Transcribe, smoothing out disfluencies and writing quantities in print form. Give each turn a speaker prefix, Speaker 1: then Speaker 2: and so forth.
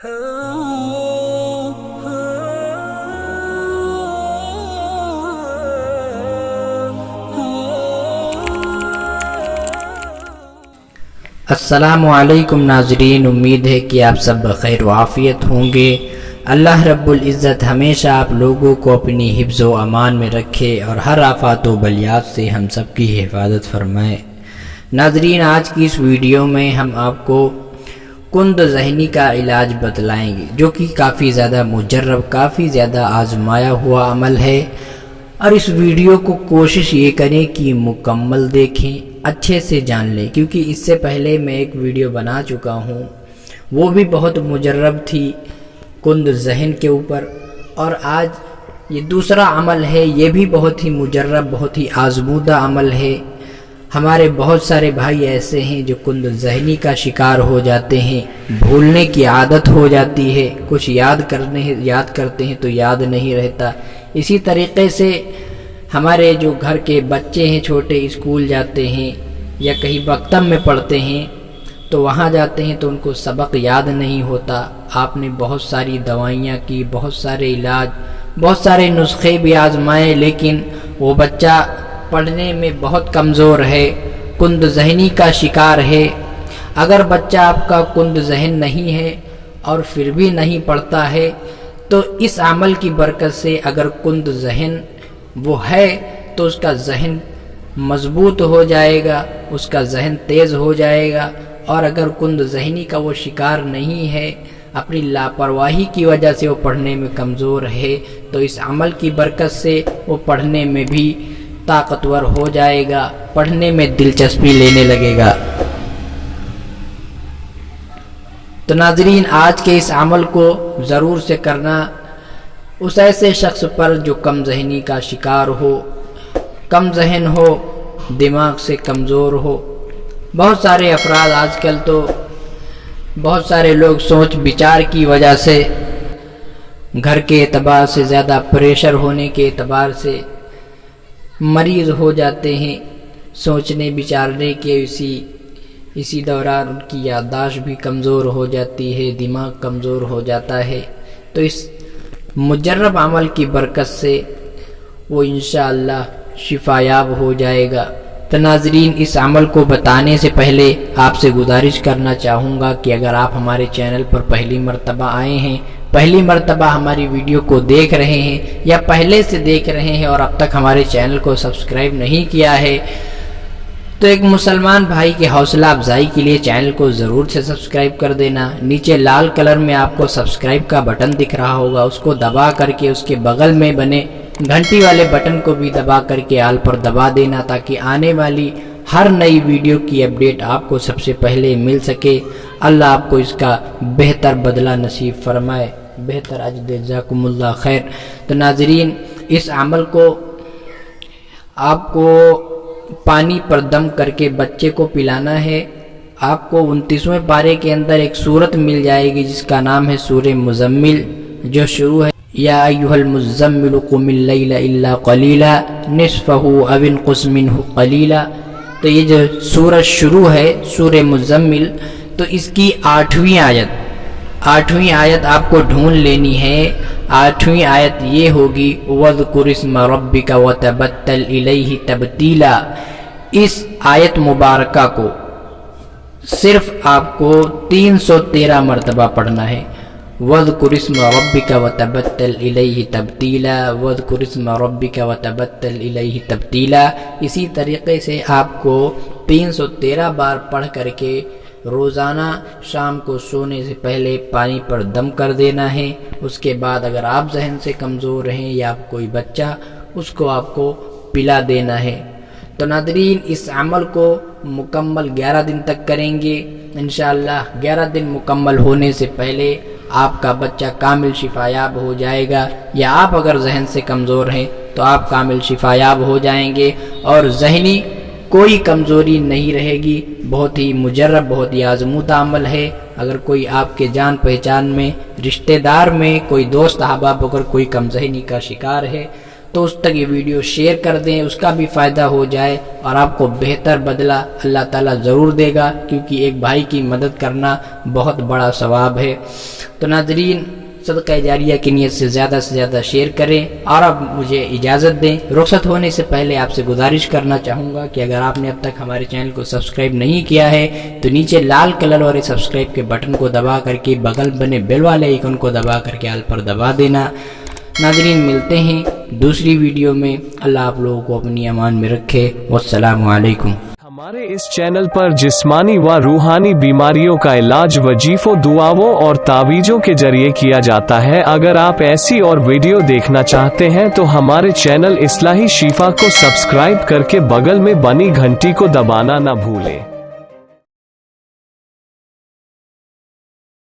Speaker 1: السلام علیکم ناظرین، امید ہے کہ آپ سب بخیر و عافیت ہوں گے۔ اللہ رب العزت ہمیشہ آپ لوگوں کو اپنی حفظ و امان میں رکھے اور ہر آفات و بلیات سے ہم سب کی حفاظت فرمائے۔ ناظرین، آج کی اس ویڈیو میں ہم آپ کو کند ذہنی کا علاج بتلائیں گے، جو کہ کافی زیادہ مجرب، کافی زیادہ آزمایا ہوا عمل ہے، اور اس ویڈیو کو کوشش یہ کریں کہ مکمل دیکھیں، اچھے سے جان لیں، کیونکہ اس سے پہلے میں ایک ویڈیو بنا چکا ہوں، وہ بھی بہت مجرب تھی کند ذہن کے اوپر، اور آج یہ دوسرا عمل ہے، یہ بھی بہت ہی مجرب، بہت ہی آزمودہ عمل ہے۔ ہمارے بہت سارے بھائی ایسے ہیں جو کند ذہنی کا شکار ہو جاتے ہیں، بھولنے کی عادت ہو جاتی ہے، کچھ یاد کرتے ہیں تو یاد نہیں رہتا۔ اسی طریقے سے ہمارے جو گھر کے بچے ہیں چھوٹے، اسکول جاتے ہیں یا کہیں مکتب میں پڑھتے ہیں، تو وہاں جاتے ہیں تو ان کو سبق یاد نہیں ہوتا۔ آپ نے بہت ساری دوائیاں کی، بہت سارے علاج، بہت سارے نسخے بھی آزمائے، لیکن وہ بچہ پڑھنے میں بہت کمزور ہے، کند ذہنی کا شکار ہے۔ اگر بچہ آپ کا کند ذہن نہیں ہے اور پھر بھی نہیں پڑھتا ہے، تو اس عمل کی برکت سے اگر کند ذہن وہ ہے تو اس کا ذہن مضبوط ہو جائے گا، اس کا ذہن تیز ہو جائے گا۔ اور اگر کند ذہنی کا وہ شکار نہیں ہے، اپنی لاپرواہی کی وجہ سے وہ پڑھنے میں کمزور ہے، تو اس عمل کی برکت سے وہ پڑھنے میں بھی طاقتور ہو جائے گا، پڑھنے میں دلچسپی لینے لگے گا۔ تو ناظرین، آج کے اس عمل کو ضرور سے کرنا اس ایسے شخص پر جو کم ذہنی کا شکار ہو، کم ذہن ہو، دماغ سے کمزور ہو۔ بہت سارے افراد آج کل تو بہت سارے لوگ سوچ بچار کی وجہ سے، گھر کے اعتبار سے، زیادہ پریشر ہونے کے اعتبار سے مریض ہو جاتے ہیں۔ سوچنے بچارنے کے اسی دوران ان کی یادداشت بھی کمزور ہو جاتی ہے، دماغ کمزور ہو جاتا ہے۔ تو اس مجرب عمل کی برکت سے وہ انشاءاللہ شفایاب ہو جائے گا۔ تو ناظرین، اس عمل کو بتانے سے پہلے آپ سے گزارش کرنا چاہوں گا کہ اگر آپ ہمارے چینل پر پہلی مرتبہ آئے ہیں، پہلی مرتبہ ہماری ویڈیو کو دیکھ رہے ہیں، یا پہلے سے دیکھ رہے ہیں اور اب تک ہمارے چینل کو سبسکرائب نہیں کیا ہے، تو ایک مسلمان بھائی کی حوصلہ افزائی کے لیے چینل کو ضرور سے سبسکرائب کر دینا۔ نیچے لال کلر میں آپ کو سبسکرائب کا بٹن دکھ رہا ہوگا، اس کو دبا کر کے اس کے بغل میں بنے گھنٹی والے بٹن کو بھی دبا کر کے آل پر دبا دینا، تاکہ آنے والی ہر نئی ویڈیو کی اپڈیٹ آپ کو سب سے پہلے مل سکے۔ اللہ آپ کو اس کا بہتر بدلہ نصیب فرمائے، بہتر اجر، جزاکم اللہ خیر۔ تو ناظرین، اس عمل کو آپ کو پانی پر دم کر کے بچے کو پلانا ہے۔ آپ کو 29ویں پارے کے اندر ایک سورت مل جائے گی جس کا نام ہے سورہ مزمل، جو شروع ہے یا ایھا المزمل قم اللیل الا قلیلا نصفہ او انقص منہ قلیلا۔ تو یہ جو سورت شروع ہے سورہ مزمل، تو اس کی 8ویں آیت آپ کو ڈھونڈ لینی ہے۔ 8ویں آیت یہ ہوگی وَاذْكُرِ اسْمَ رَبِّكَ وَتَبَتَّلْ إِلَيْهِ تَبْتِيلًا۔ اس آیت مبارکہ کو صرف آپ کو 313 مرتبہ پڑھنا ہے۔ وَاذْكُرِ اسْمَ رَبِّكَ وَتَبَتَّلْ إِلَيْهِ تَبْتِيلًا، وَاذْكُرِ اسْمَ رَبِّكَ وَتَبَتَّلْ إِلَيْهِ تَبْتِيلًا۔ اسی طریقے سے آپ کو 313 بار پڑھ کر کے روزانہ شام کو سونے سے پہلے پانی پر دم کر دینا ہے۔ اس کے بعد اگر آپ ذہن سے کمزور ہیں یا کوئی بچہ، اس کو آپ کو پلا دینا ہے۔ تو ناظرین، اس عمل کو مکمل 11 دن تک کریں گے انشاءاللہ۔ 11 دن مکمل ہونے سے پہلے آپ کا بچہ کامل شفایاب ہو جائے گا، یا آپ اگر ذہن سے کمزور ہیں تو آپ کامل شفایاب ہو جائیں گے، اور ذہنی کوئی کمزوری نہیں رہے گی۔ بہت ہی مجرب، بہت ہی آزمودہ عمل ہے۔ اگر کوئی آپ کے جان پہچان میں، رشتہ دار میں، کوئی دوست احباب اگر کوئی کم ذہنی کا شکار ہے، تو اس تک یہ ویڈیو شیئر کر دیں، اس کا بھی فائدہ ہو جائے، اور آپ کو بہتر بدلہ اللہ تعالیٰ ضرور دے گا، کیونکہ ایک بھائی کی مدد کرنا بہت بڑا ثواب ہے۔ تو تو ناظرین صدقہ جاریہ کی نیت سے زیادہ شیئر کریں، اور اب مجھے اجازت دیں۔ رخصت ہونے سے پہلے آپ سے گزارش کرنا چاہوں گا کہ اگر آپ نے اب تک ہمارے چینل کو سبسکرائب نہیں کیا ہے تو نیچے لال کلر والے سبسکرائب کے بٹن کو دبا کر کے بغل بنے بیل والے آئیکن کو دبا کر کے آل پر دبا دینا۔ ناظرین ملتے ہیں دوسری ویڈیو میں، اللہ آپ لوگوں کو اپنی امان میں رکھے، والسلام علیکم۔
Speaker 2: ہمارے اس چینل پر جسمانی و روحانی بیماریوں کا علاج وظیفوں، دعاؤں اور تعویذوں کے ذریعے کیا جاتا ہے۔ اگر آپ ایسی اور ویڈیو دیکھنا چاہتے ہیں تو ہمارے چینل اصلاحی شفا کو سبسکرائب کر کے بغل میں بنی گھنٹی کو دبانا نہ بھولیں۔